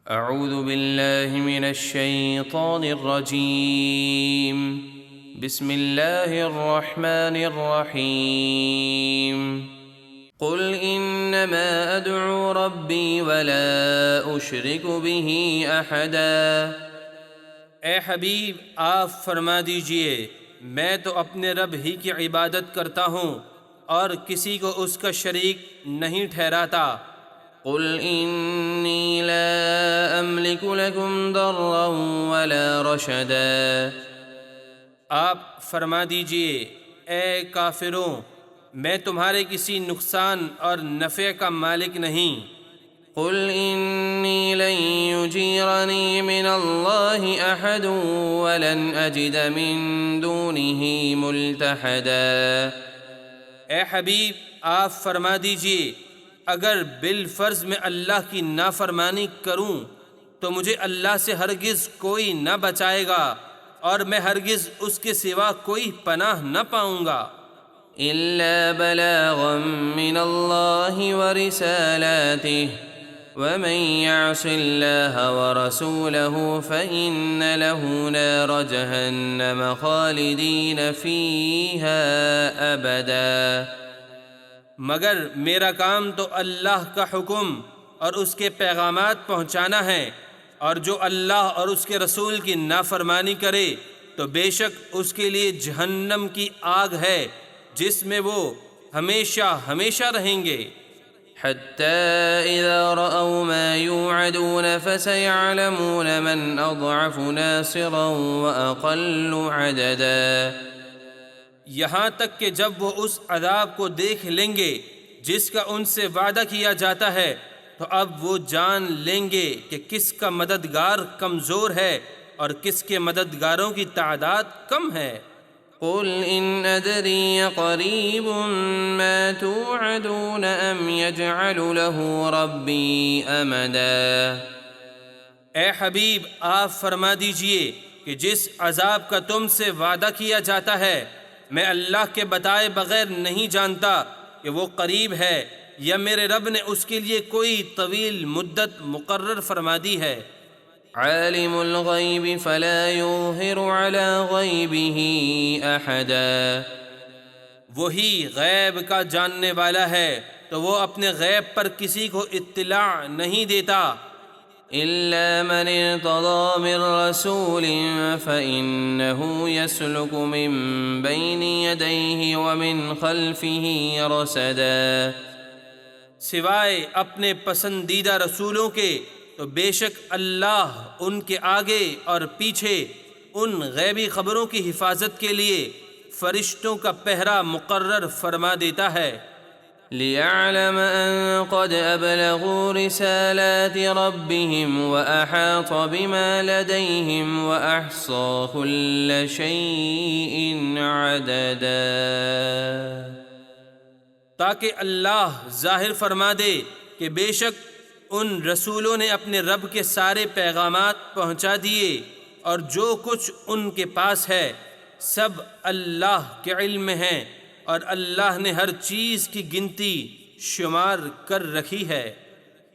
اعوذ باللہ من الشیطان الرجیم بسم اللہ الرحمن الرحیم قل انما ادعو ربی ولا اشرک به احدا۔ اے حبیب آپ فرما دیجئے میں تو اپنے رب ہی کی عبادت کرتا ہوں اور کسی کو اس کا شریک نہیں ٹھہراتا۔ قل انی لا املک لکم ضرا ولا رشدا۔ آپ فرما دیجئے اے کافروں میں تمہارے کسی نقصان اور نفع کا مالک نہیں۔ قل انی لن یجیرنی من اللہ احد ولن اجد من دونہ ملتحدا۔ اے حبیب آپ فرما دیجئے اگر بالفرض میں اللہ کی نافرمانی کروں تو مجھے اللہ سے ہرگز کوئی نہ بچائے گا اور میں ہرگز اس کے سوا کوئی پناہ نہ پاؤں گا۔ الا بلاغا من اللہ ورسالاتہ ومن يعص الله ورسوله فإن له نار جهنم خالدين فيها أبدا۔ مگر میرا کام تو اللہ کا حکم اور اس کے پیغامات پہنچانا ہے، اور جو اللہ اور اس کے رسول کی نافرمانی کرے تو بے شک اس کے لیے جہنم کی آگ ہے جس میں وہ ہمیشہ ہمیشہ رہیں گے۔ حتى إذا رأوا ما يوعدون فسيعلمون من أضعف ناصرا وأقل عددا۔ یہاں تک کہ جب وہ اس عذاب کو دیکھ لیں گے جس کا ان سے وعدہ کیا جاتا ہے تو اب وہ جان لیں گے کہ کس کا مددگار کمزور ہے اور کس کے مددگاروں کی تعداد کم ہے۔ قل إن أدري قريب ما توعدون أم يجعل له ربي أمدا۔ اے حبیب آپ فرما دیجئے کہ جس عذاب کا تم سے وعدہ کیا جاتا ہے میں اللہ کے بتائے بغیر نہیں جانتا کہ وہ قریب ہے یا میرے رب نے اس کے لیے کوئی طویل مدت مقرر فرما دی ہے۔ عالم الغیب فلا یظہر علی غیبہ احدا۔ وہی غیب کا جاننے والا ہے تو وہ اپنے غیب پر کسی کو اطلاع نہیں دیتا۔ الا من ارتضى من رسول فإنه يسلك من بين يديه ومن خلفه رصدا۔ سوائے اپنے پسندیدہ رسولوں کے تو بے شک اللہ ان کے آگے اور پیچھے ان غیبی خبروں کی حفاظت کے لیے فرشتوں کا پہرا مقرر فرما دیتا ہے۔ لِيَعْلَمَ أَن قَدْ أَبْلَغُوا رِسَالَاتِ رَبِّهِمْ وَأَحَاطَ بِمَا لَدَيْهِمْ وَأَحْصَىٰ كُلَّ شَيْءٍ عَدَدًا۔ تاکہ اللہ ظاہر فرما دے کہ بے شک ان رسولوں نے اپنے رب کے سارے پیغامات پہنچا دیے اور جو کچھ ان کے پاس ہے سب اللہ کے علم میں ہیں، اور اللہ نے ہر چیز کی گنتی شمار کر رکھی ہے۔